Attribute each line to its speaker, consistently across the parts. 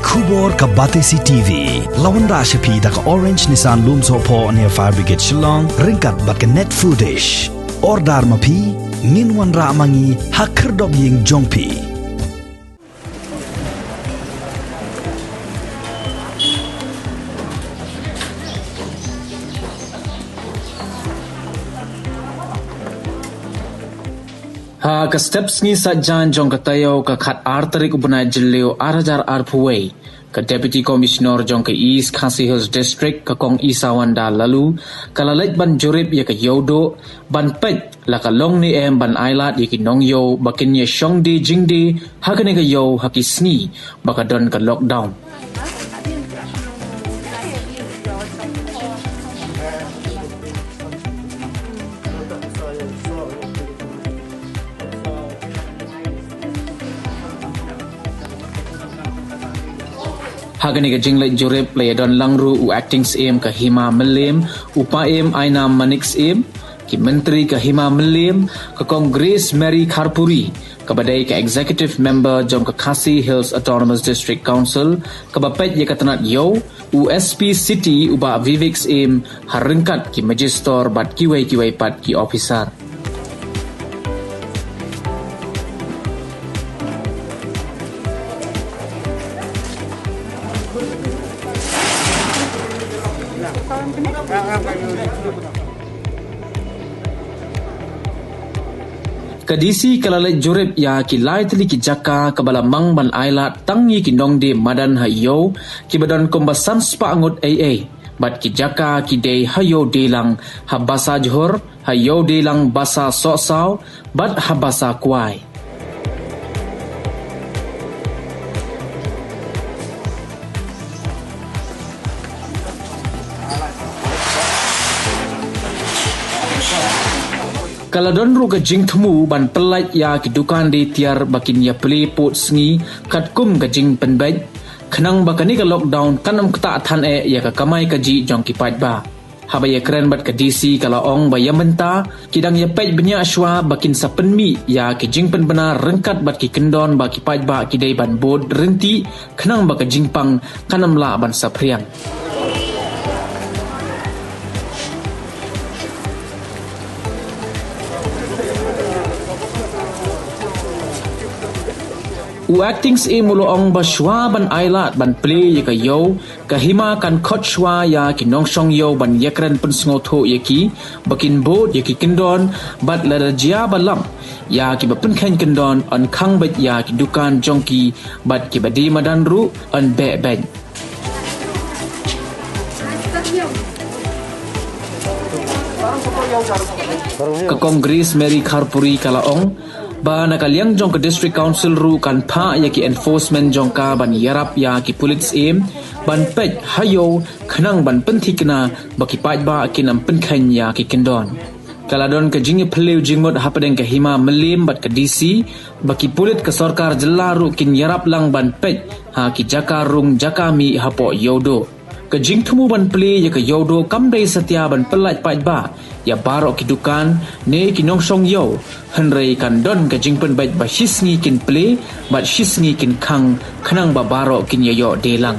Speaker 1: Kubor ka Batesi TV. Lawan Rashapi da ka Orange Nissan Looms Hopo near Fire Brigade Shillong. Ringkat bat ka net footage. Ordar mapi. Minwan ra mangi hakerdog ying jongpi.
Speaker 2: Ka steps ni sajan jong katayo ka khat arterik ubna jilio arajar arpuway ka Deputy Commissioner jong ka East Khasi Hills District ka kong Isawanda lalu kalalait ban jurip ya ka yodo ban pet la ka long ni ban ailat ya ki nong yo bakin ya shong di jingdi hakane ka yo hakisni baka don ka lockdown. Hagani ka jinglay jurip lay don langru u acting CM ka Hima Melim, upa M Aina Manik CM, ki menteri ka Hima Melim, ka Congress Mary Kharpuri, ka badai ka executive member jom ka Khasi Hills Autonomous District Council, ka bapet ya katanat yo, USP City uba Vivek CM harengkat ki magister bat kiwai pat ki officer. Kadisi kalalai jurip ya ki lai teli ki jaka kabala mang ban ailat tangi ki nongde madan hayo ki badan kombasan spa angut AA bat ki jaka ki dei hayo delang habasa johor hayo delang basa sosaw bat habasa kuai. Kalau don ruga jing temu ban pelait ya ki dukan di tiar bakin ya peli pot sengi kat kum ka jing penbait kenang bakani ka lockdown kanam kata athan ya ka kamai ka ji jong ki pat ba habaya keren bat ka DC kalau ong ba ya menta kidang ya pait benya aswa bakin sa penmi ya ki jing pen benar rengkat bat ki kendon ba ki pat ba ki dei ban bod renti kenang ba ka jing pang kanam la ban sa priang. Acting si mulo ong baswa ban ailat ban play ya ka yo kahima kan coachwa ya ki nongsong yo ban yakran pen sngoto yaki bakin bod yaki kendon bat la jia balam ya ki bapen khan kendon an khang bat ya ki dukan jongki bat ki badi madan ru an be ben ka Congress Mary Kharpuri kala ong ba nakaliang jong ka district council ru kan pa ya ki enforcement jong ka ban yarap ya ki police aim ban pet hayo khnang ban penthikna baki pat ba kinam penkhan ya ki kendon kaladon ka jingi phlew jingmot hapadeng ka Hima Melim bat ka DC baki pulit ka sarkar jilla ru kin yarap lang ban pet ha ki jaka rung jaka mi hapo yodo ka jing thumu ban ple ya ka yodo kamdai satya ban pelat pat ba ya barok ki dukan ne ki nongsong yo henrei kan don ka jing pen bait ba shisngi kin ple bat shisngi kin khang khanang ba barok kin yo delang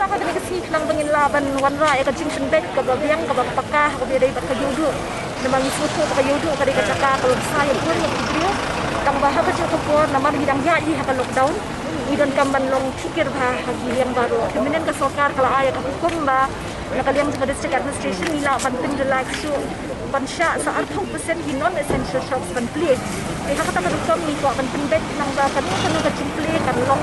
Speaker 3: Saka dengan kesih nang bengin laban wanra ya ka jing pen bait ka babiang ka bakpakah ka bidai bat ka yodo namang susu ka yodo ka de ka jaka kalau saya pun video kang bahaba jatuh pun nama hidang jadi haka lockdown idon kamban long fikir bah hagi yang baru kemudian ke sokar kalau ayat hukum bah nakaliang sa district administration nila bantin relax so bansya sa 10% non essential shops ban play haka ta hukum ni ko ban pinbet nang ba kanu ka simple kan long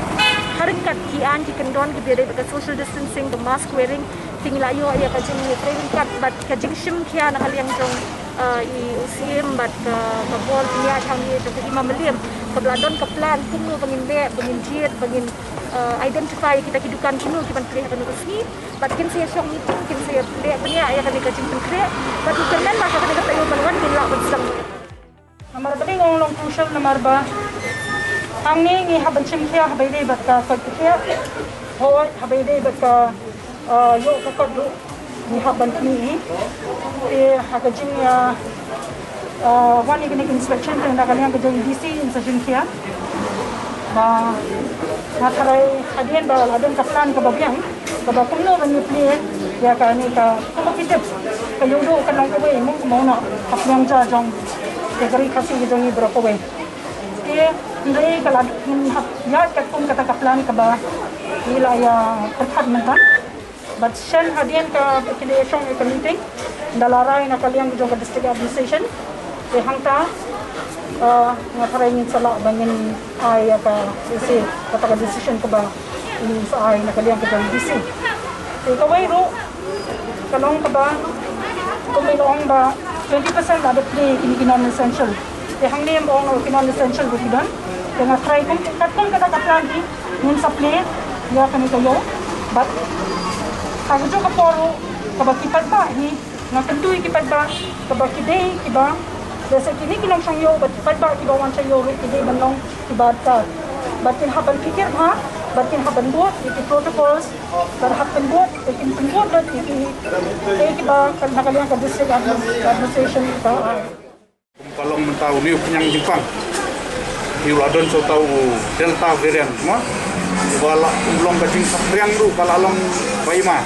Speaker 3: haringkat kian ki kendon ki bede ka social distancing the mask wearing tingla yo ya ka jing training card bat ka jing shim kya nakaliang jong i usim bat ke bol punya thang ni ke Hima Melim ke Bladon ke plan kumu pengin be pengin jit pengin identify kita kidukan kinu kiban play kan resmi bat kin saya syong ni kin saya play punya ya kan ka jing play bat kerman masa kan ka tayo balwan kin la bersang nomor beli ngolong crucial nomor ba hang ni ngi haban chim kya habai dei bat ka kya ho habai dei bat ka yo ka ko ni haban ni haka jing ya one economic inspection yang nakaliang ke DC in sa Junkia ba nataray hadian ba adon ka plan ka babyang ka ba kuno ban ni play ya ka ni ka kumakitip kayo do ka lang kaway mo na kaplang ja jong tegari kasi jong ni bro kaway hindi ka lag ya ka kung kata ka plan ka ba ila ya perhat mentan but shen hadian ka affiliation ka meeting dalaray nakaliang jong ka district administration hangta nga parang sala bangin ay ka isi kata decision ko ba ini sa ay nakaliang ka DC kaway ro kalong ka ba kung may loong ba 20% ada play kini non essential hang ni mo ang non essential bukidan nga try kung katong kata kaplan di ngun sa play ya kani kayo but ang jo ka poro kabakipad ba ni nga kanduy kipad ba kabakide kiba Desa kini kinong siyang yo, but ba kibawan siya yo, hindi banong ibad ka. Batin haban pikir ha, batin haban buat, iti protocols, bar haban buat, iti pengbuat, iti kiba nakaliang ka district administration ka.
Speaker 4: Kalau mentau ni penyang Jepang, hiu adon so tahu Delta variant, semua. Kalau long kacing sapriang tu, kalau long baima,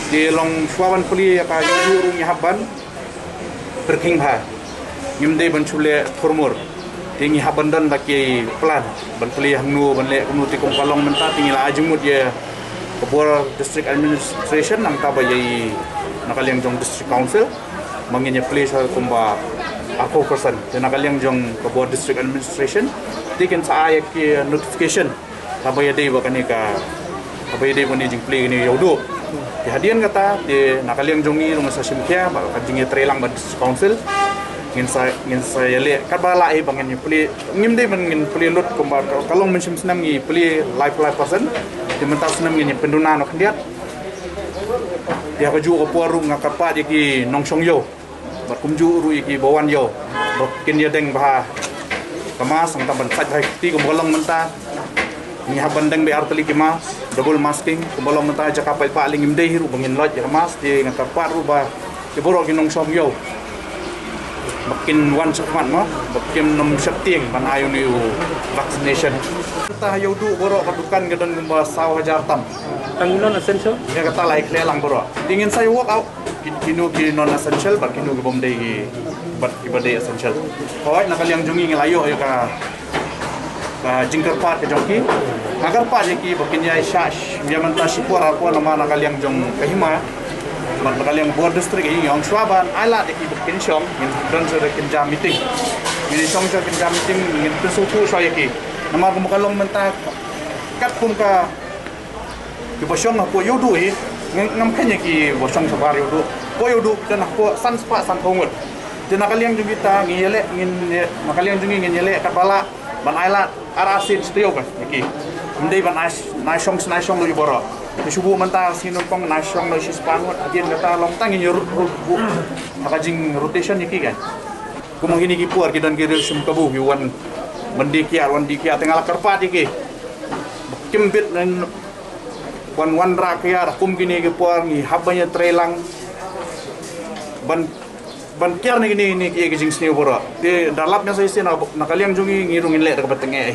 Speaker 4: di long suawan puli apa juru nyahaban berking ha. Ngimde ban chule thormur tingi habandan baki plan ban puli hangnu ban le kumnu ti kong kalong menta tingi la ajumut ye Kabur district administration nang taba ye nakaliang jong district council manginya place kumba ako person de nakaliang jong Kabur district administration tiken sa ayak ki notification taba ye dei bakani ka taba ye dei bani jing play ni yodo di hadian kata di nakaliang jong ni rumah sa simkia ba kajing ye trelang ba district council ngin sa yale kabala ai bangin puli ngimde bangin puli lut kumbar kalong mensim senam ngi puli live person di mentas senam ngi penduna no kendiat dia kaju ko poru ngakapa di ki nongsong yo bar kumju ru ki bawan yo kin ye deng bah kama sang taban saj hai ti ko bolong menta ni haban deng be arteli ki mas double masking ko bolong menta jakapa pa ling ngimde hiru bangin loj ya mas di ngakapa ru ba ki borok ki nongsong yo makin wan sakman mo makin nom setting panayo ni vaccination kita yodu borok kadukan gadan gumba saw hajar tam
Speaker 5: ang non essential
Speaker 4: ya kata like lelang borok ingin saya walk out kinu ki non essential ba kinu gubom dei bat ibade essential hoy nakaliang jungi ngelayo ya ka jingkar part ke jongki agar pa ki bakin ya shash biaman ta sipora ko nama nakaliang jong kahima nakaliang board district yang swaban ala de ki bukin syong ngin dan sa kinjam meeting ngin syong sa kinjam meeting ngin pesuku saya ki nama ko makalong menta kat pum ka ki bosyong na po yodu ngam kanya ki bosyong sa bar yodu po yodu dan ko san spa san thongot de nakaliang jungita ngiyele ngin nakaliang jungi ngin yele kat bala ban ala arasid steo ka ki ndai ban na syong lo yoboro subuh mentah sinu pong nasyong no sispangot adien kata longtang ini nakajing rotation iki kan kumang ini kipuar kidan kiri sum kabu wan mendikiar wan dikiar tengah kerpat iki kimbit dan wan rakyar kum gini kipuar ngi habanya trelang ban kiar ni gini ki gijing sini bora di dalapnya saya sih nakaliang jungi ngirungin lek dekat tengah